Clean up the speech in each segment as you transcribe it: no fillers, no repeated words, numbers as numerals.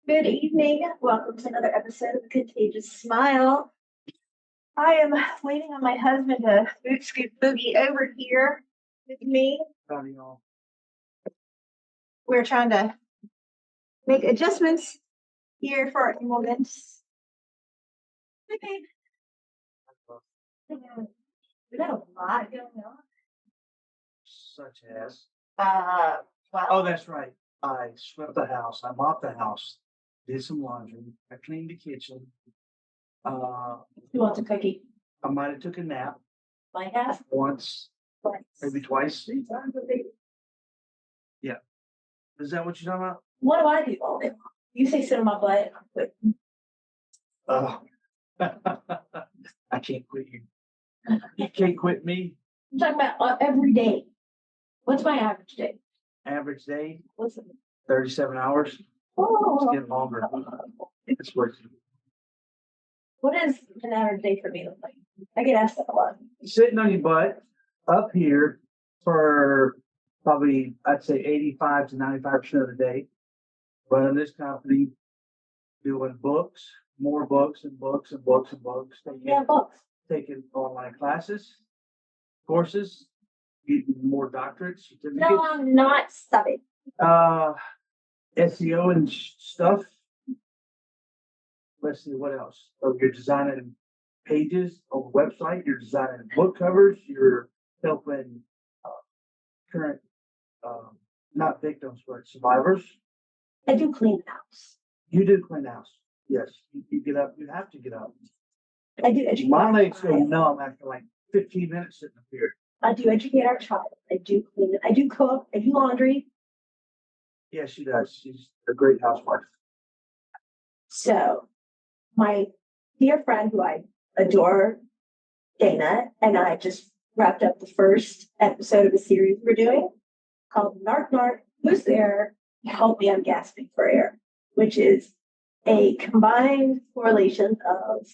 Good evening. Welcome to another episode of Contagious Smile. I am waiting on my husband to boot scoot boogie over here with me. Howdy, y'all. We're trying to make adjustments here for a moment. Okay. We got a lot going on. Such as. Well, Oh, that's right. I swept the house. I mopped the house. Did some laundry. I cleaned the kitchen. who wants a cookie? I might have took a nap My half. once, maybe twice. Yeah. Is that what you're talking about? What do I do all day long? You say sit on my butt. I'm quitting. I can't quit you. You can't quit me. I'm talking about every day. What's my average day? Average day, What's it? 37 hours. It's Oh, getting longer. It's working. what does an average day for me look like? I get asked that a lot. Sitting on your butt up here for probably, I'd say 85 to 95% of the day. Running this company, doing books, more books and books and books and books. Yeah, books. Taking online classes, courses, getting more doctorates, certificates. No, I'm not studying. SEO and stuff. Let's see what else. Oh, you're designing pages on the website. You're designing book covers. You're helping current, not victims, but survivors. I do clean the house. You do clean the house. Yes, you get up. You have to get up. I do educate. My our legs go child. numb after like 15 minutes sitting up here. I do educate our child. I do clean it. I do cook. I do laundry. Yeah, she does. She's a great housewife. So, my dear friend who I adore, Dana, and I just wrapped up the first episode of a series we're doing called Narc, Who's There? Help Me, I'm Gasping for Air, which is a combined correlation of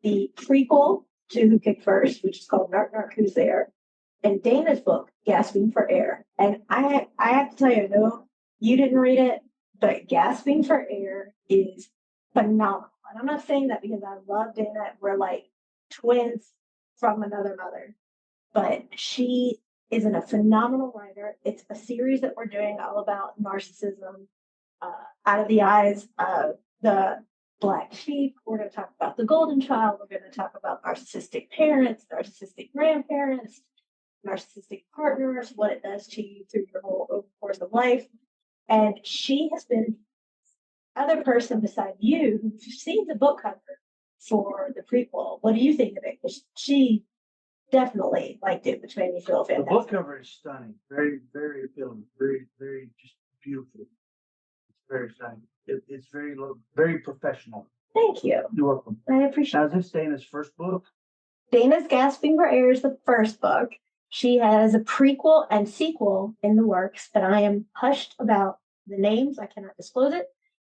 the prequel to Who Kicked First, which is called Narc, Who's There, and Dana's book, Gasping for Air. And I have to tell you, no, you didn't read it, but Gasping for Air is phenomenal. And I'm not saying that because I love Dana. We're like twins from another mother. But she is a phenomenal writer. It's a series that we're doing all about narcissism out of the eyes of the Black sheep. We're going to talk about the golden child. We're going to talk about narcissistic parents, narcissistic grandparents, narcissistic partners, what it does to you through your whole course of life. And she has been the other person beside you who's seen the book cover for the prequel. What do you think of it? Because she definitely liked it, which made me feel The fantastic. book cover is stunning. Very, very appealing. Very, very just beautiful. It's very stunning. It's very professional. Thank you. You're welcome. I appreciate Now, is this Dana's first book? Dana's Gasping for Air is the first book. She has a prequel and sequel in the works, but I am hushed about the names. I cannot disclose it,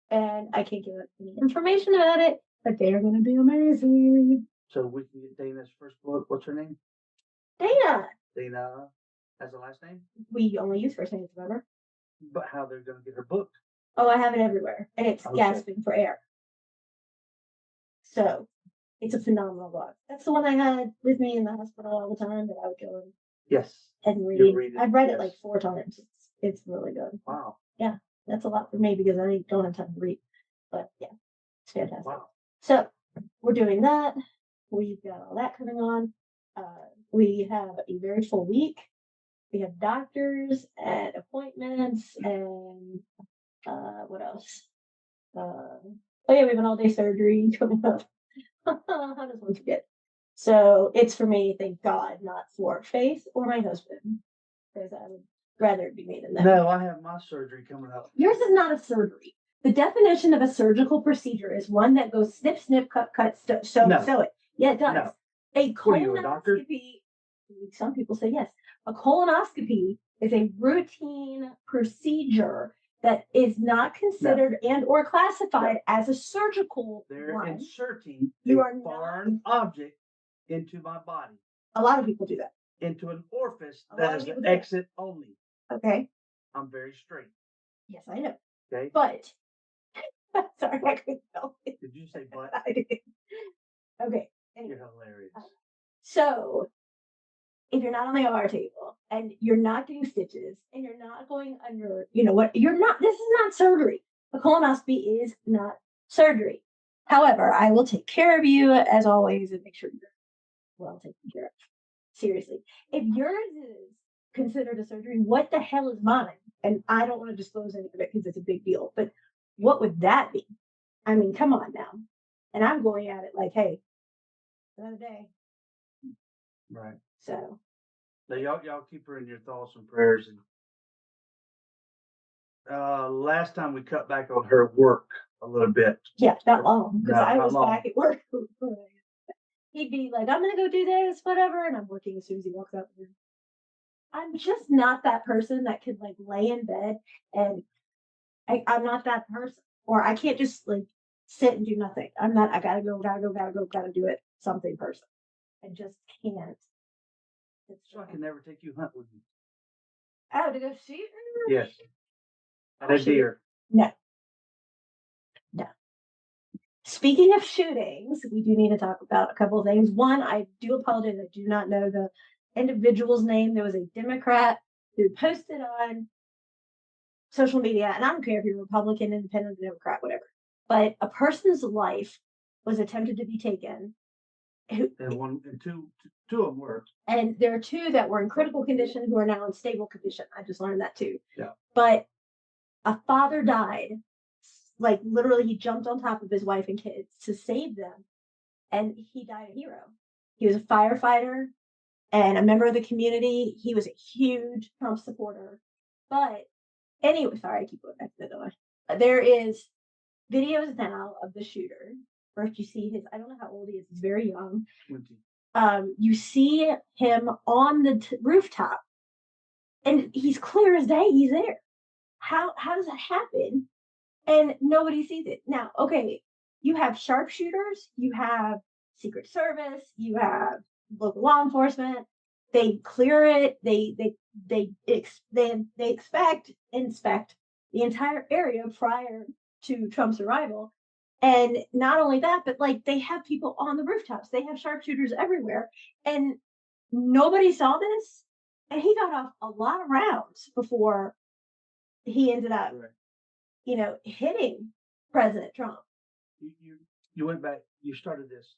and I can't give any information about it, but they are going to be amazing. So we can get Dana's first book. What's her name? Dana. Dana has a last name? We only use first names, remember? But how they're going to get her book? Oh, I have it everywhere, and it's Okay. Gasping for Air. So it's a phenomenal book. That's the one I had with me in the hospital all the time that I would go Yes. and read. You'll read it, I've read it yes. like 4 times. It's really good. Wow. That's a lot for me because I don't have time to read. But yeah, it's fantastic. Wow. So we're doing that. We've got all that coming on. We have a very full week. We have doctors and appointments and what else? Oh yeah, we have an all-day surgery coming up. How does one forget? So it's for me, thank God, not for Faith or my husband, because I would rather it be me than them. No, I have my surgery coming up. Yours is not a surgery. The definition of a surgical procedure is one that goes snip, snip, cut, sew it. Yeah, it does. No. A What are you, a doctor? colonoscopy, some people say yes. A colonoscopy is a routine procedure that is not considered and or classified as a surgical They're one. inserting You a are not- foreign object into my body, A lot of people do that. into an orifice A lot that of is people an do that. exit only. Okay. I'm very straight. Yes, I know. Okay. But sorry, I couldn't help it. Did you say but? I did. Okay. Anyway, You're hilarious. so if you're not on the OR table and you're not getting stitches and you're not going under, you know what, you're not, this is not surgery. A colonoscopy is not surgery. However, I will take care of you as always and make sure you're well taken care of. Seriously. If yours is considered a surgery, what the hell is mine? And I don't want to disclose any of it because it's a big deal, but what would that be? I mean, come on now. And I'm going at it like, hey, another day. Right. So So y'all keep her in your thoughts and prayers. And last time we cut back on her work a little bit. yeah, not long because No, I not was long. back at work. He'd be like, I'm gonna go do this, whatever, and I'm working as soon as he walks out the room. I'm just not that person that could like lay in bed and I'm not that person. Or I can't just like sit and do nothing. I'm not, I gotta go, gotta do it, something person. I just can't. It's So I can never take you hunt with you. oh, to go shoot? Yes. And a shoot. deer. No. No. Speaking of shootings, we do need to talk about a couple of things. One, I do apologize. I do not know the individual's name. There was a Democrat who posted on social media, and I don't care if you're Republican, Independent, Democrat, whatever, but a person's life was attempted to be taken. And two of them were. And there are two that were in critical condition who are now in stable condition. I just learned that too. Yeah. But a father died. Like literally, he jumped on top of his wife and kids to save them, and he died a hero. He was a firefighter and a member of the community. He was a huge Trump supporter. But anyway, sorry, I keep going back to the door. There is videos now of the shooter. First, you see his, I don't know how old he is, he's very young. 20. You see him on the rooftop, and he's clear as day, he's there. How does that happen? And nobody sees it. Now, okay, you have sharpshooters, you have Secret Service, you have local law enforcement. They clear it. They inspect the entire area prior to Trump's arrival. And not only that, but like they have people on the rooftops. They have sharpshooters everywhere, and nobody saw this. And he got off a lot of rounds before he ended up, hitting President Trump. You went back. You started this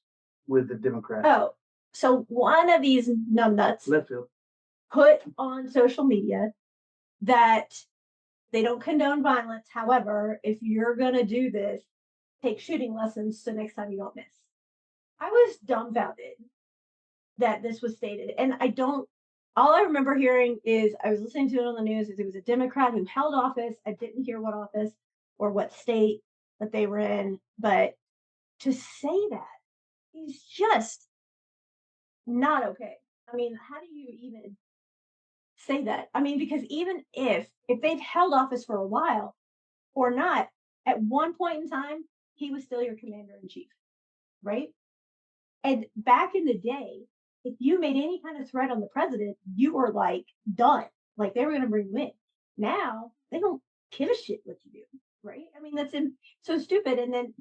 with the Democrats. Oh, so one of these numbnuts Left field. put on social media that they don't condone violence. However, if you're going to do this, take shooting lessons so next time you don't miss. I was dumbfounded that this was stated. And all I remember hearing is I was listening to it on the news, is it was a Democrat who held office. I didn't hear what office or what state that they were in, but to say that is just not okay. I mean, how do you even say that? I mean, because even if they've held office for a while or not, at one point in time, he was still your commander in chief, right? And back in the day, if you made any kind of threat on the president, you were like done. Like they were going to bring you in. Now they don't give a shit what you do, right? I mean, that's so stupid. And then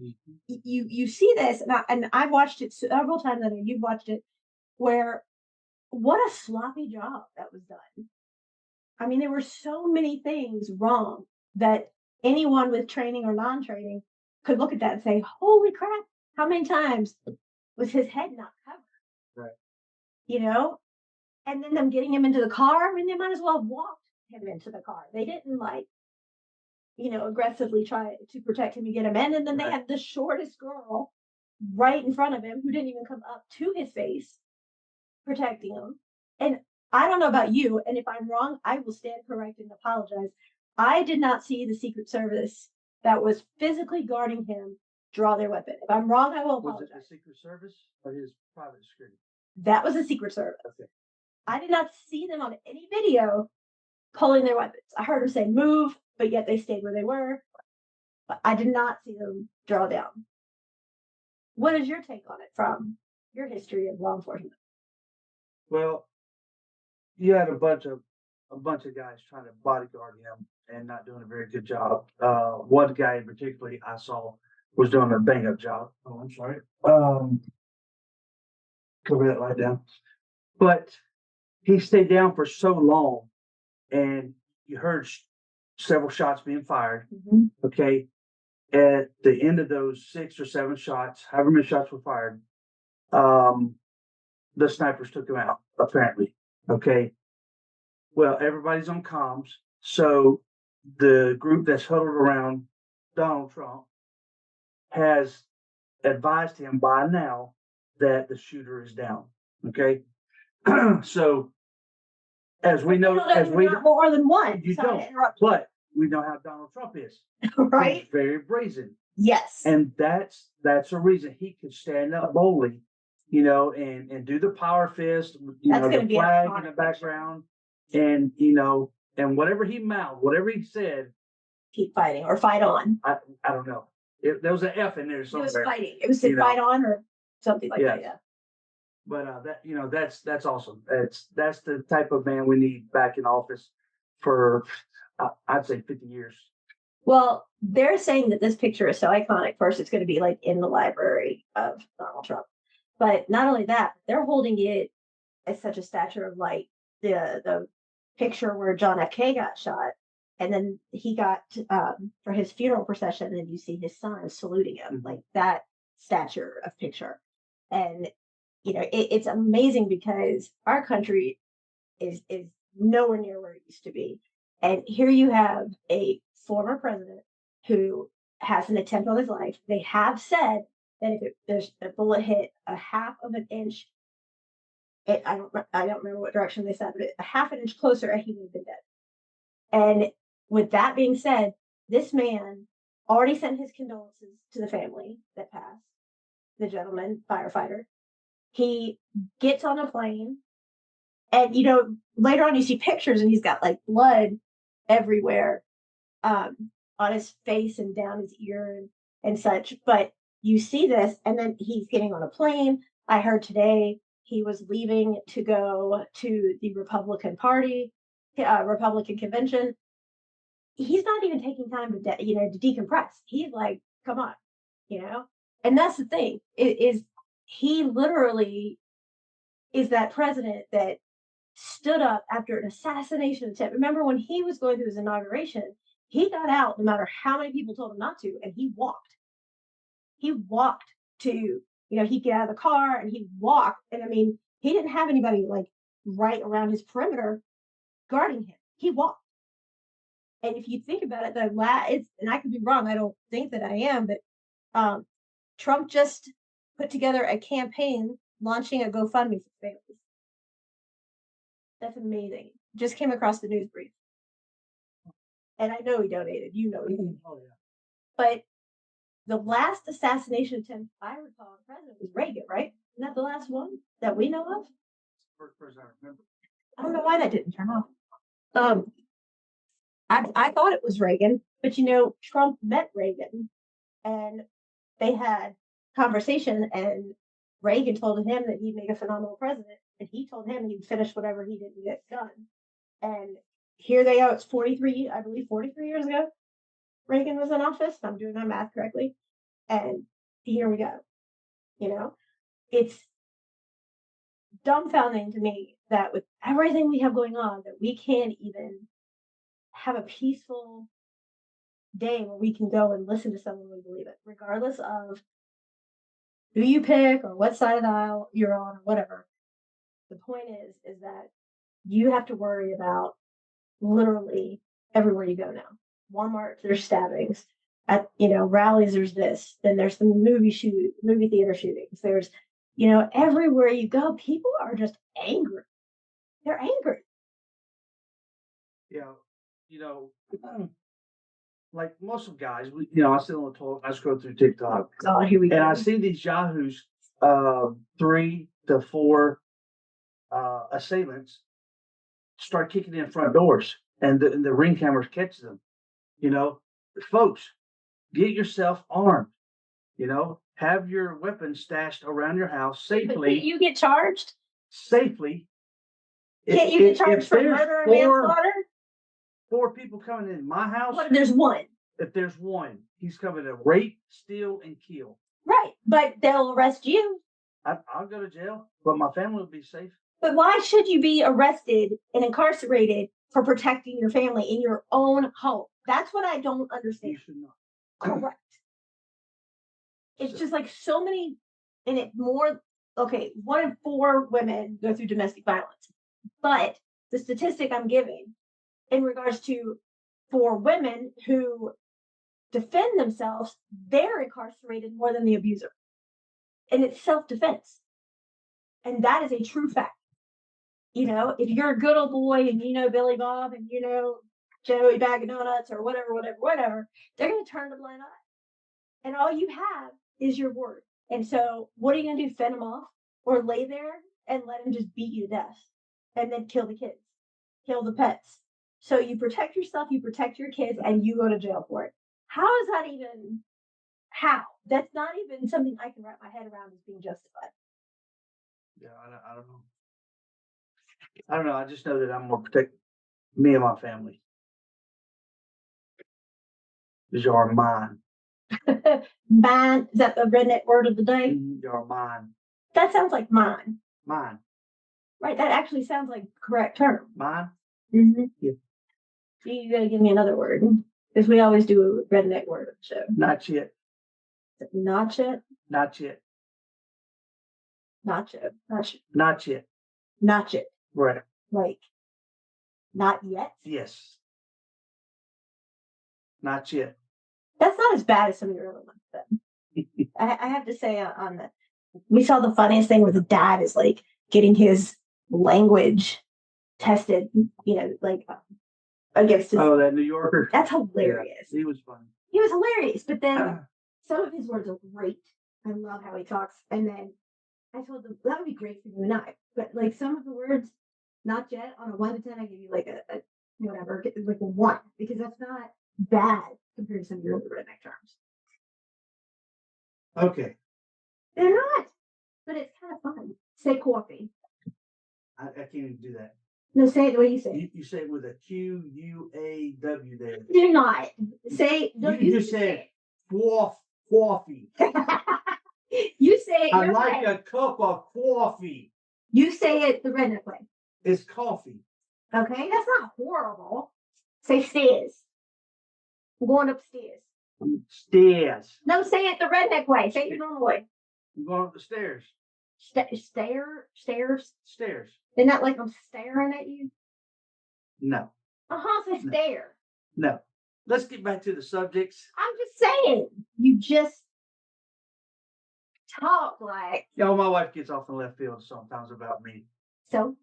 you see this, and I've watched it several times. I know you've watched it, where what a sloppy job that was done. I mean, there were so many things wrong that anyone with training or non-training could look at that and say, "Holy crap! How many times was his head not covered?" Right. And then them getting him into the car. I mean, they might as well have walked him into the car. They didn't aggressively try to protect him and get him in. And then they had the shortest girl right in front of him who didn't even come up to his face, protecting him. And I don't know about you, and if I'm wrong, I will stand corrected and apologize. I did not see the Secret Service that was physically guarding him draw their weapon. If I'm wrong, I will apologize. Was it the Secret Service or his private security? That was the Secret Service. Okay. I did not see them on any video pulling their weapons. I heard them say move, but yet they stayed where they were. But I did not see them draw down. What is your take on it from your history of law enforcement? Well, you had a bunch of guys trying to bodyguard him, and not doing a very good job. One guy particularly I saw was doing a bang up job. Oh, I'm sorry. Cover that light down. But he stayed down for so long, and you heard several shots being fired. Okay. At the end of those 6 or 7 shots, however many shots were fired, the snipers took him out, apparently. Okay. Well, everybody's on comms. So the group that's huddled around Donald Trump has advised him by now that the shooter is down. Okay. So as we know, as we not more than one. You don't, but we know how Donald Trump is. Right? He's very brazen. Yes. And that's a reason he could stand up boldly, you know, and do the power fist, you That's know, the flag in the background, and you know, and whatever he mouthed, whatever he said, keep fighting or fight on. I don't know. There was an F in there somewhere. It was fighting. It was to fight on or something like that. Yeah. But that, you know, that's awesome. That's the type of man we need back in office for I'd say 50 years. Well, they're saying that this picture is so iconic. First, it's going to be like in the library of Donald Trump. But not only that, they're holding it as such a stature of like the picture where John F. K. got shot. And then he got for his funeral procession, and you see his son saluting him, like that stature of picture. And, you know, it's amazing because our country is nowhere near where it used to be. And here you have a former president who has an attempt on his life. They have said that if there's a bullet hit a half of an inch, I don't remember what direction they said, but a half an inch closer, he would have been dead. And with that being said, this man already sent his condolences to the family that passed, the gentleman firefighter. He gets on a plane, and you know, later on you see pictures, and he's got like blood everywhere on his face and down his ear and such. But you see this, and then he's getting on a plane. I heard today he was leaving to go to the Republican Party, Republican convention. He's not even taking time to to decompress. He's like, come on, you know. And that's the thing. He literally is that president that stood up after an assassination attempt. Remember when he was going through his inauguration, he got out no matter how many people told him not to, and he walked. He walked to, he'd get out of the car and he walked. And I mean, he didn't have anybody like right around his perimeter guarding him. He walked. And if you think about it, and I could be wrong, I don't think that I am, but Trump just put together a campaign launching a GoFundMe for families. That's amazing. Just came across the news brief. And I know he donated. You know he did. Oh, yeah. But the last assassination attempt I recall of president was Reagan, right? Isn't that the last one that we know of? First person I remember. I don't know why that didn't turn off. I thought it was Reagan, but Trump met Reagan and they had conversation, and Reagan told him that he'd make a phenomenal president, and he told him he'd finish whatever he didn't get done. And here they go. It's 43 years ago. Reagan was in office. If I'm doing my math correctly. And here we go. It's dumbfounding to me that with everything we have going on, that we can't even have a peaceful day where we can go and listen to someone we believe in, regardless of who you pick or what side of the aisle you're on or whatever. The point is that you have to worry about literally everywhere you go now. Walmart, there's stabbings. At rallies, there's this. Then there's the movie theater shootings. There's everywhere you go, people are just angry. They're angry. Like most of guys, I sit on the toilet, I scroll through TikTok. Oh, here we go. And I see these yahoos, 3 to 4 assailants start kicking in front doors, and the ring cameras catch them. Folks, get yourself armed. Have your weapons stashed around your house safely. But can't you get charged? Safely. Can't you get charged for murder and manslaughter? 4 people coming in my house, What if there's one? if there's one, he's coming to rape, steal, and kill. Right. But they'll arrest you. I'll go to jail, but my family will be safe. But why should you be arrested and incarcerated for protecting your family in your own home? That's what I don't understand. You should not. Correct. It's just like so many, and it more, okay, 1 in 4 women go through domestic violence. But the statistic I'm giving in regards to for women who defend themselves, they're incarcerated more than the abuser. And it's self-defense. And that is a true fact. You know, if you're a good old boy and you know Billy Bob and you know Joey Bag of Donuts or whatever, they're going to turn a blind eye. And all you have is your word. And so what are you going to do? Fend them off or lay there and let them just beat you to death and then kill the kids, kill the pets. So you protect yourself, you protect your kids, and you go to jail for it. How is that even? How? That's not even something I can wrap my head around as being justified. Yeah, I don't know. I don't know. I just know that I'm going to protect me and my family. Because you are mine. Mine, is that the redneck word of the day? You are mine. That sounds like mine. Mine. Right, that actually sounds like the correct term. Mine? Mm-hmm. Yeah. You got to give me another word. Because we always do a redneck word on the show. Not yet. Not yet? Not yet. Not yet. Not yet. Not yet. Not yet. Right. Like, not yet? Yes. Not yet. That's not as bad as some of your other ones, though. I have to say, we saw the funniest thing where the dad is like getting his language tested, you know, like against his. Oh, that New Yorker? That's hilarious. Yeah, he was funny. He was hilarious, but then some of his words are great. I love how he talks. And then I told them that would be great for you and I. But like some of the words, not yet, on a 1 to 10, I give you like a whatever, like a 1, because that's not bad compared to some of your other redneck terms. Okay. They're not, but it's kind of fun. Say coffee. I can't even do that. No, say it the way you say it. You say it with a Q-U-A-W there. Do not. Say, don't You just said coffee. You say it. I like a cup of coffee. You say it the redneck way. It's coffee. Okay, that's not horrible. Say stairs. I'm going upstairs. Stairs. No, say it the redneck way. Say it your normal way. I'm going up the stairs. Stairs? Stairs. Isn't that like I'm staring at you? No. Say stare. No. Let's get back to the subjects. I'm just saying. You just talk like. Yeah, my wife gets off in left field sometimes about me. So?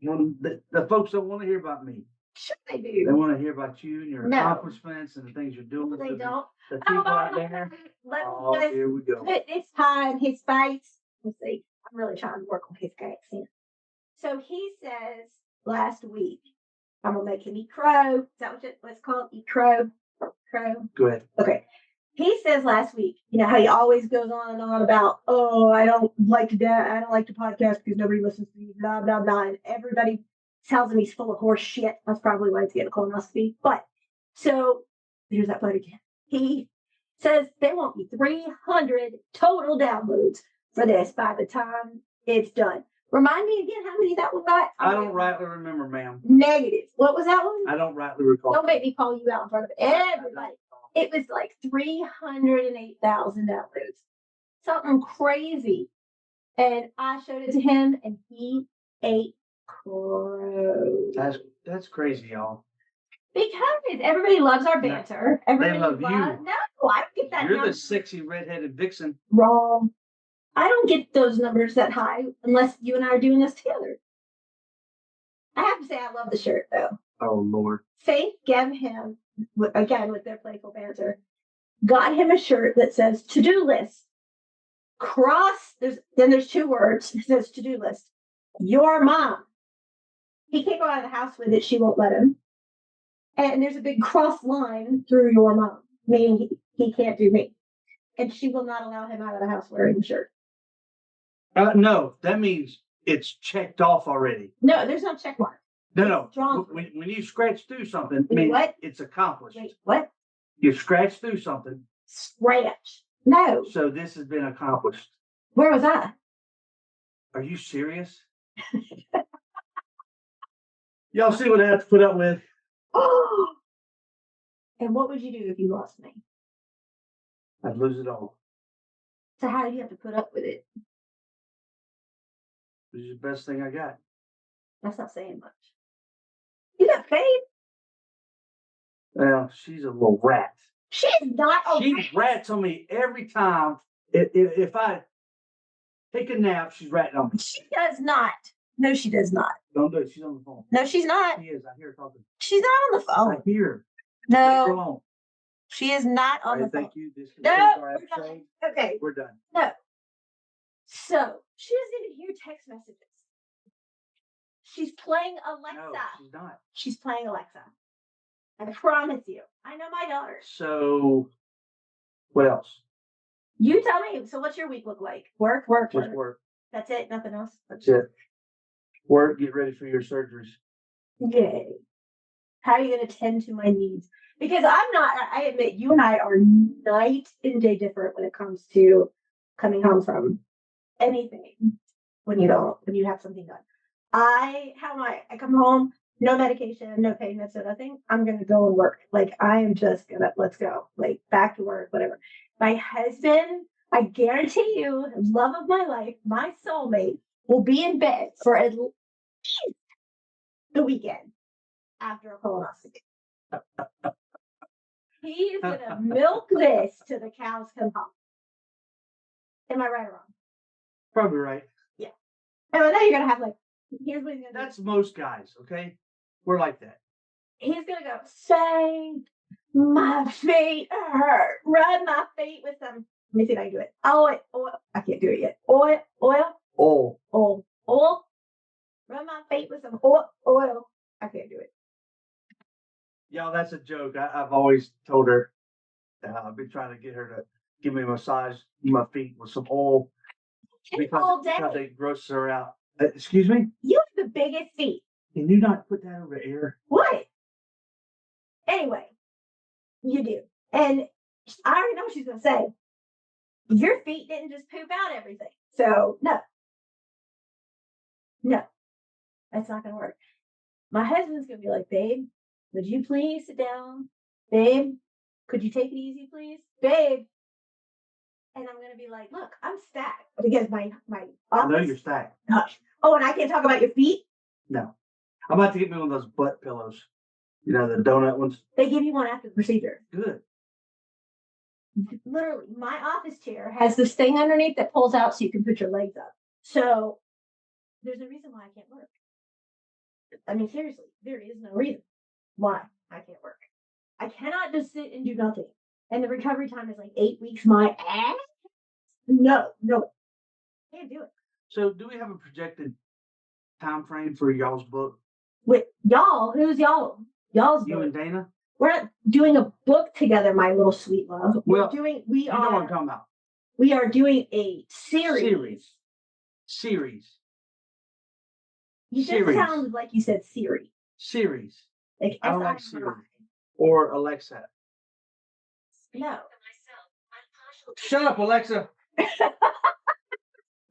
The folks don't want to hear about me. Sure they do. They want to hear about you and your accomplishments and the things you're doing. No, they don't. The people out there. Here we go. Put this pie in his face. Let's see. I'm really trying to work on his accent. So he says last week, I'm going to make him eat crow. Is that what's called? Eat crow? Crow? Go ahead. Okay. He says last week, you know how he always goes on and on about, I don't like to podcast because nobody listens to me, blah, blah, blah. And everybody tells him he's full of horse shit. That's probably why he's getting a colonoscopy. But so here's that part again. He says there won't be 300 total downloads for this by the time it's done. Remind me again how many that one got? I don't rightly remember, ma'am. Negative. What was that one? I don't rightly recall. Don't make me call you out in front of everybody. It was like 308,000 downloads. Something crazy. And I showed it to him and he ate crow. That's crazy, y'all. Because everybody loves our banter. Everybody love you. No, I don't get that. You're the sexy redheaded vixen. Wrong. I don't get those numbers that high unless you and I are doing this together. I have to say I love the shirt though. Oh Lord. Faith gave him, again with their playful banter, got him a shirt that says to-do list. There's 2 words. It says to-do list. Your mom. He can't go out of the house with it. She won't let him. And there's a big cross line through your mom, meaning he can't do me. And she will not allow him out of the house wearing the shirt. No, that means it's checked off already. No, there's no check mark. No. Strong. When you scratch through something, What? it's accomplished. Wait, what? You scratch through something. Scratch. No. So this has been accomplished. Where was I? Are you serious? Y'all see what I have to put up with? Oh. And what would you do if you lost me? I'd lose it all. So how do you have to put up with it? This is the best thing I got. That's not saying much. You got paid? Well, she's a little rat. She's not a She rats on me every time. If I take a nap, she's ratting on me. She does not. No, she does not. Don't do it. She's on the phone. No, she's not. She is. I hear her talking. She's not on the I phone. hear her. No, Leave her alone. she is not on the phone. Thank you. This No, concludes our we're episode. done. Okay, We're done. no. So she doesn't even hear text messages. She's playing Alexa. No, she's not. She's playing Alexa. I promise you. I know my daughter. So, what else? You tell me. So what's your week look like? Work. Just work. That's it. Nothing else. That's it. Work. Get ready for your surgeries. Yay. How are you going to tend to my needs? Because I'm not, I admit, you and I are night and day different when it comes to coming home from anything when you have something done. I come home, no medication, no pain, that's nothing. I'm going to go and work. Like, I am just going to, let's go. Like, back to work, whatever. My husband, I guarantee you, love of my life, my soulmate, will be in bed for at least the weekend after a colonoscopy. He's going to milk this till the cows come home. Am I right or wrong? Probably right. Yeah. And I know you're going to have here's what he's going to do. That's most guys, okay? We're like that. He's going to go, say, my feet hurt. Rub my feet with some, let me see if I can do it. Oil. I can't do it yet. Oil. Rub my feet with some oil. I can't do it. Y'all, that's a joke. I've always told her, I've been trying to get her to give me a massage my feet with some oil because they gross her out. Excuse me? You have the biggest feet. Can you not put that over air? What? Anyway, you do. And I already know what she's going to say. Your feet didn't just poop out everything. So, no, that's not going to work. My husband's going to be like, babe, would you please sit down? Babe, could you take it easy, please? Babe. And I'm going to be like, look, I'm stacked because my office. I know you're stacked. Hush. Oh, and I can't talk about your feet? No. I'm about to get me one of those butt pillows. You know, the donut ones. They give you one after the procedure. Good. Literally, my office chair has this thing underneath that pulls out so you can put your legs up. So there's a reason why I can't work. I mean, seriously, there is no reason why I can't work. I cannot just sit and do nothing. And the recovery time is 8 weeks. My ass? No. Can't do it. So do we have a projected time frame for y'all's book? With y'all? Who's y'all? Y'all's You book. and Dana? We're not doing a book together, my little sweet love. Well, you know what I'm talking about. We are doing a series. You just sound like you said Siri. Series. Like I don't like Siri. Or Alexa. No. Shut up, Alexa.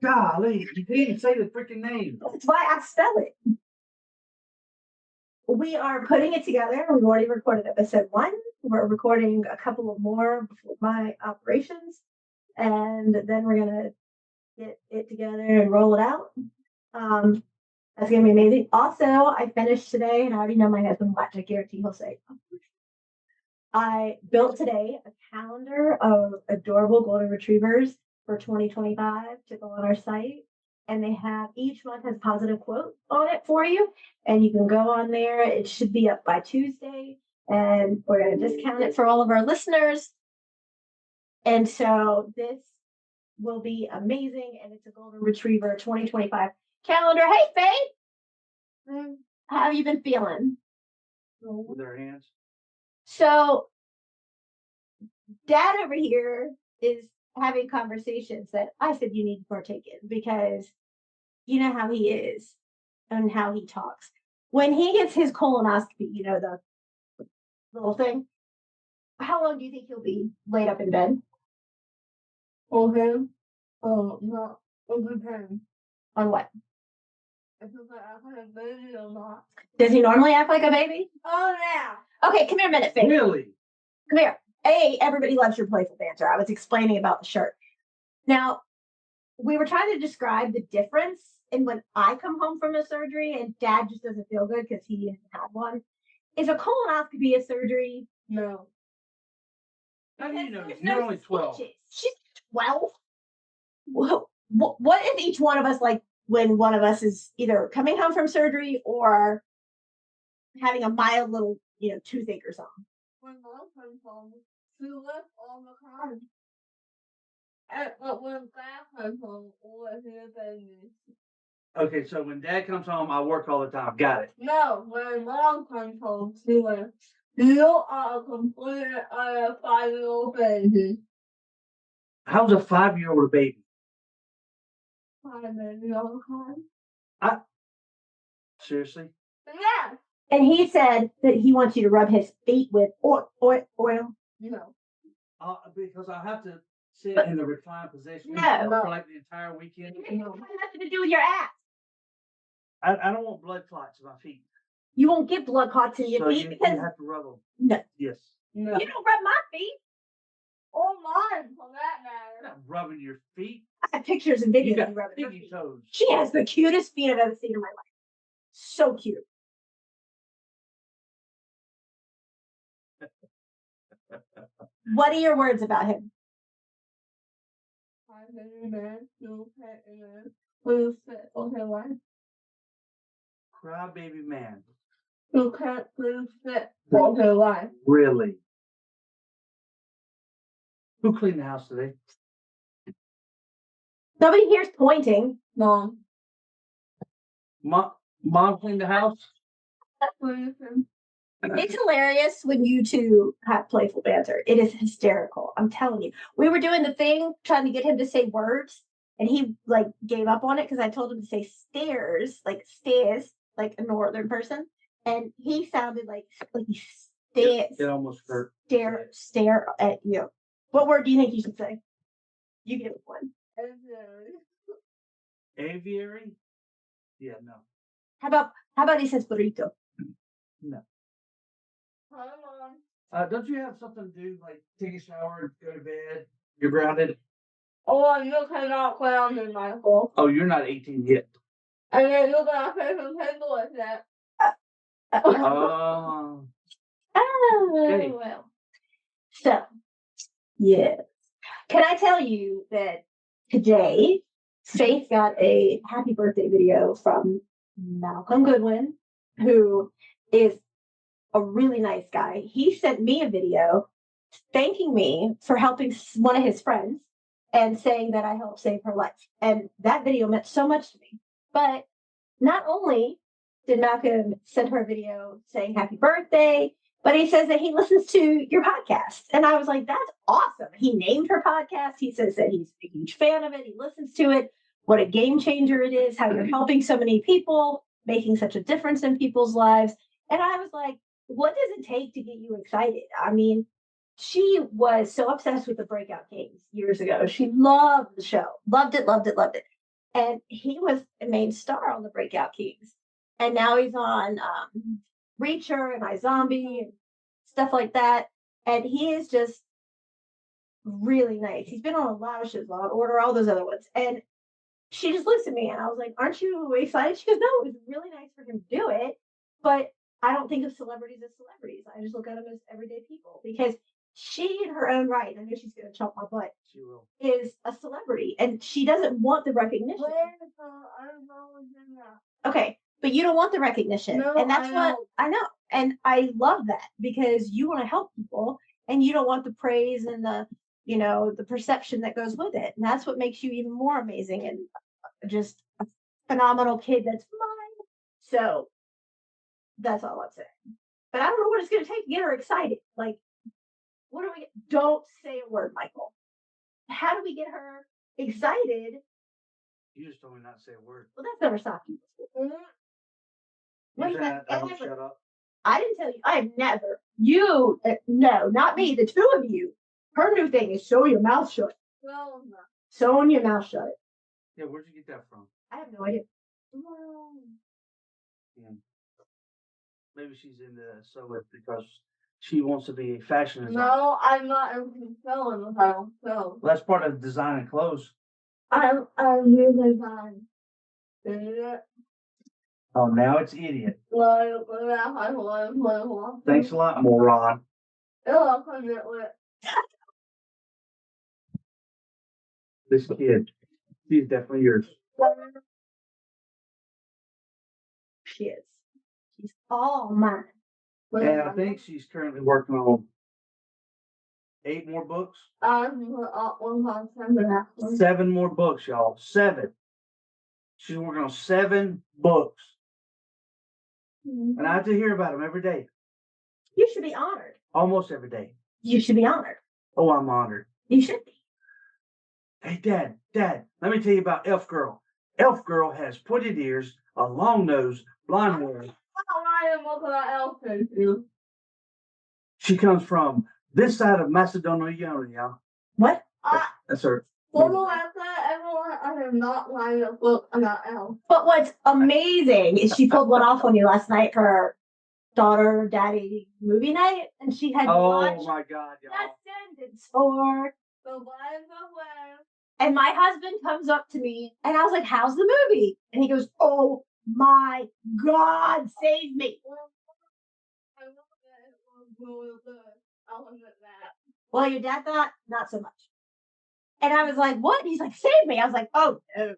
Golly, you didn't even say the freaking name. That's why I spell it. We are putting it together. We've already recorded episode 1. We're recording a couple of more before my operations. And then we're going to get it together and roll it out. That's going to be amazing. Also, I finished today, and I already know my husband watched. I guarantee he'll say, oh. I built today a calendar of adorable golden retrievers for 2025 to go on our site. And they have, each month has a positive quote on it for you. And you can go on there. It should be up by Tuesday. And we're going to discount it for all of our listeners. And so this will be amazing. And it's a golden retriever 2025 calendar. Hey, Faye. How have you been feeling? With their hands. So Dad over here is having conversations that I said you need to partake in because you know how he is and how he talks. when he gets his colonoscopy, you know, the little thing, how long do you think he'll be laid up in bed? Okay. Oh, no. It depends. On what? If it's like I kind of baby or not. Does he normally act like a baby? Oh, yeah. Okay, come here a minute, Faith. Really? Come here. Hey, everybody loves your playful banter. I was explaining about the shirt. Now, we were trying to describe the difference in when I come home from a surgery and Dad just doesn't feel good because he hasn't had one. Is a colonoscopy a surgery? No. How do you know? There's You're no only 12. speeches. She's 12. What is each one of us like when one of us is either coming home from surgery or having a mild little, toothache or something? When mom comes home, she lives all the time. But when Dad comes home, we're here babies. Okay, so when Dad comes home, I work all the time. Got it. No, when Mom comes home, she lives. You are a complete 5-year-old baby. How's a 5-year-old a baby? 5 baby all the time. Seriously? Yeah. And he said that he wants you to rub his feet with oil. No. Because I have to sit in the reclined position No. for like the entire weekend. It has nothing to do with your ass. I don't want blood clots in my feet. You won't get blood clots in your So feet you because have to rub them. no, Yes. No. you don't rub my feet. Or mine, for that matter. Not rubbing your feet. I have pictures and You videos of got me rubbing her pinky feet. toes. She has the cutest feet I've ever seen in my life. So cute. What are your words about him? 5 baby man, no pet man. Who's fit? Okay, why? Cry baby man. You can't please fit. Okay, why? Really? Who cleaned the house today? Nobody here's pointing. Mom. Mom cleaned the house? Please. It's hilarious when you two have playful banter. It is hysterical. I'm telling you. We were doing the thing trying to get him to say words, and he like gave up on it because I told him to say stairs, like a northern person, and he sounded like he stares. It almost hurt. Stare at you. What word do you think you should say? You give it one. Aviary? Yeah, no. How about he says burrito? No. Hi, Mom. Don't you have something to do, like take a shower, go to bed? You're grounded? Oh, you cannot ground in Michael. Oh, you're not 18 yet. And then you're gonna pay some people with that. Oh. Oh, well. So, yes. Can I tell you that today, Faith got a happy birthday video from Malcolm Goodwin, who is a really nice guy. He sent me a video thanking me for helping one of his friends and saying that I helped save her life. And that video meant so much to me. But not only did Malcolm send her a video saying happy birthday, but he says that he listens to your podcast. And I was like, that's awesome. He named her podcast. He says that he's a huge fan of it. He listens to it. What a game changer it is, how you're helping so many people, making such a difference in people's lives. And I was like, what does it take to get you excited? I mean, she was so obsessed with the Breakout Kings years ago. She loved the show, loved it, loved it, loved it. And he was a main star on the Breakout Kings. And now he's on Reacher and iZombie and stuff like that. And he is just really nice. He's been on a lot of shows, Law and Order, all those other ones. And she just looks at me and I was like, aren't you excited? She goes, no, it was really nice for him to do it. But I don't think of celebrities as celebrities. I just look at them as everyday people because she, in her own right, I know she's going to chop my butt, She will. is a celebrity and she doesn't want the recognition. Okay, but you don't want the recognition. No, and that's what I know. And I love that because you want to help people and you don't want the praise and the perception that goes with it. And that's what makes you even more amazing and just a phenomenal kid that's mine. So that's all I'm saying. But I don't know what it's going to take to get her excited. Like, what do we? Don't say a word, Michael. How do we get her excited? You just told me not to say a word. Well, that's never stopped you before. You're When's saying that I don't ever? shut up. I didn't tell you. I have never. You, no, not me. The two of you. Her new thing is sew your mouth shut. Well, Sewing your mouth shut. Yeah, where'd you get that from? I have no idea. no. Maybe she's into sew it because she wants to be a fashion designer. No, I'm not into sewing with her. So Well, that's part of designing clothes. I'm really fine. Idiot. Oh, now it's idiot. Thanks. Thanks a lot, moron. This kid, she's definitely yours. She is. She's all mine. And I think she's currently working on 8 more books. 7 more books, y'all. 7. She's working on 7 books. And I have to hear about them every day. You should be honored. Almost every day. You should be honored. Oh, I'm honored. You should be. Hey, Dad, let me tell you about Elf Girl. Elf Girl has pointed ears, a long nose, blonde hair. She comes from this side of Macedonia. What? That's her. Everyone, I am not lying a book about elf. But what's amazing is she pulled one off on you last night for her daughter daddy movie night, and she had watched Oh my God, y'all. Descendants 4. And my husband comes up to me, and I was like, "How's the movie?" And he goes, "Oh my God, save me!" Well, your dad thought not so much. And I was like, "What?" And he's like, "Save me!" I was like, "Oh no."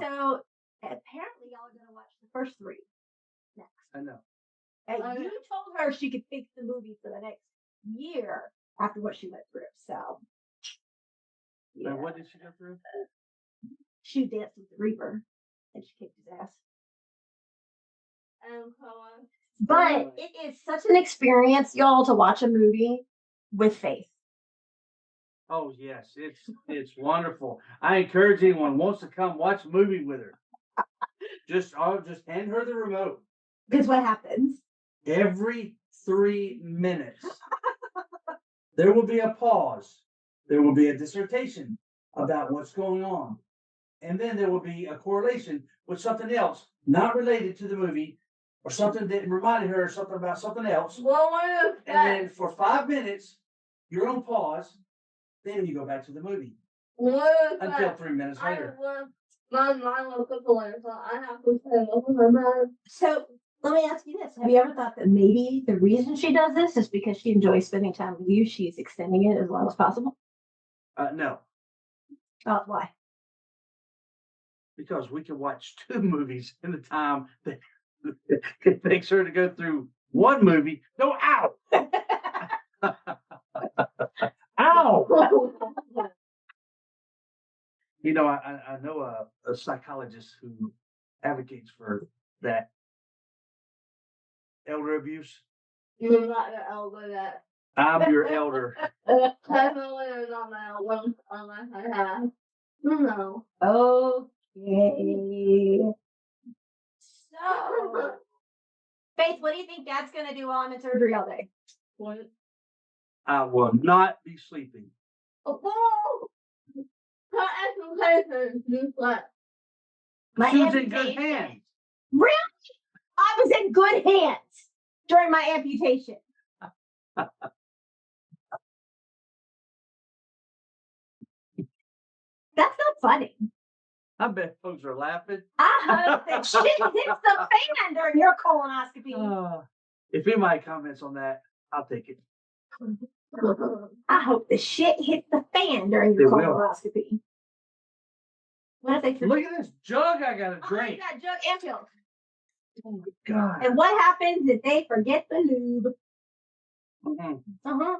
So apparently, y'all are gonna watch the first 3 next. I know. And you told her she could pick the movie for the next year after what she went through. So, yeah. And what did she go through? She danced with the Reaper, and she kicked his ass. But it is such an experience, y'all, to watch a movie with faith. Oh yes, it's wonderful. I encourage anyone who wants to come watch a movie with her. Just hand her the remote. Because what happens? Every 3 minutes, there will be a pause. There will be a dissertation about what's going on. And then there will be a correlation with something else not related to the movie or something that reminded her of something about something else. And then for 5 minutes, you're on pause. Then you go back to the movie. Until 3 minutes later. So let me ask you this. Have you ever thought that maybe the reason she does this is because she enjoys spending time with you? She's extending it as long as possible? No. Why? Because we can watch 2 movies in the time that it takes her to go through 1 movie. No, ow! Ow! You know, I know a psychologist who advocates for that. Elder abuse. You're not the elder that. I'm your elder. Definitely not my elder unless I have. No. Okay. So, Faith, what do you think Dad's going to do while I'm in surgery all day? What? I will not be sleeping. Oh, her expectations is what? My She was in good amputation. hands. Really? I was in good hands during my amputation. That's not funny. I bet folks are laughing. I hope that shit hits the fan during your colonoscopy. If anybody comments on that, I'll take it. I hope the shit hits the fan during your colonoscopy. What if they forget? Look at this jug I got to drink. Oh, you got jug and pills. Oh my God. And what happens if they forget the lube? Mm-hmm.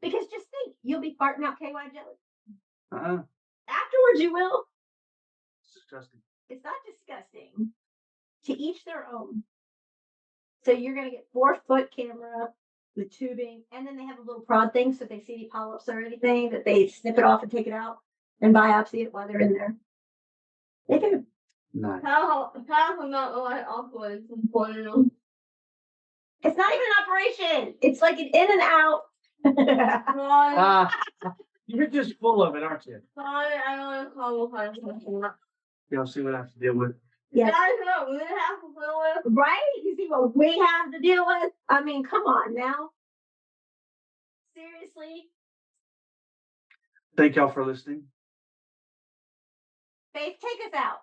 Because just think, you'll be farting out KY jelly. Uh-huh. Afterwards, you will. It's disgusting. It's not disgusting. To each their own. So you're going to get 4-foot camera with tubing, and then they have a little prod thing, so if they see any polyps or anything, that they snip it off and take it out. and biopsy it while they're in there. They do. Nice. How not like operation for you? It's not even an operation. It's like an in and out. Sorry, You're just full of it, aren't you? sorry, I don't call the Y'all see what I have to deal with? Yes. Guys, what we have to deal with? Right? You see what we have to deal with? I mean, come on now. Seriously? Thank y'all for listening. Faith, take us out.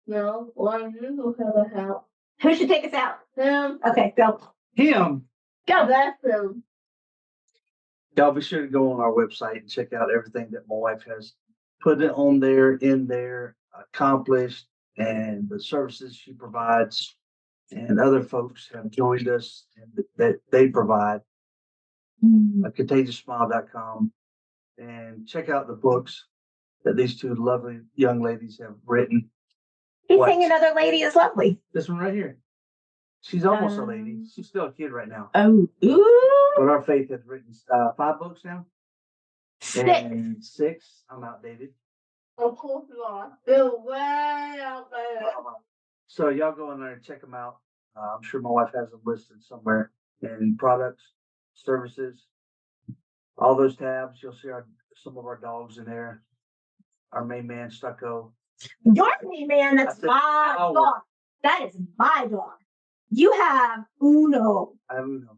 No, one you will have a help. Who should take us out? Them, Okay, go. Him. Go. that's them. Y'all be sure to go on our website and check out everything that my wife has put it on there, in there, accomplished, and the services she provides, and other folks have joined us and that they provide. ContagiousSmile.com, and check out the books that these two lovely young ladies have written. He's What? saying another lady is lovely. This one right here. She's almost a lady. She's still a kid right now. Oh, ooh. But our Faith has written 5 books now. 6. And 6. I'm outdated. Of course not. They're way out there. So y'all go in there and check them out. I'm sure my wife has them listed somewhere. And products, services, all those tabs. You'll see some of our dogs in there. Our main man, Stucco. Your main man, that's my dog. That is my dog. You have Uno. I have Uno.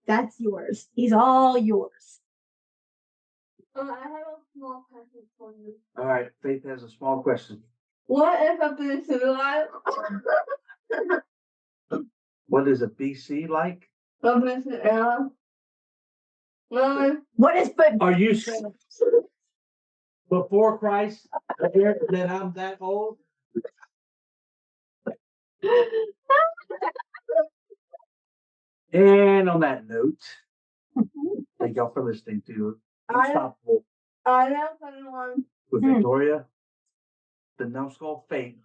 That's yours. He's all yours. I have a small question for you. All right, Faith has a small question. What if a BC like? What is a BC like? A BC era? No. What is but Are you saying before Christ that I'm that old? And on that note, thank y'all for listening to Unstoppable I have someone. with Victoria, the numbskull Faith,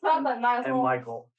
Something like and Michael.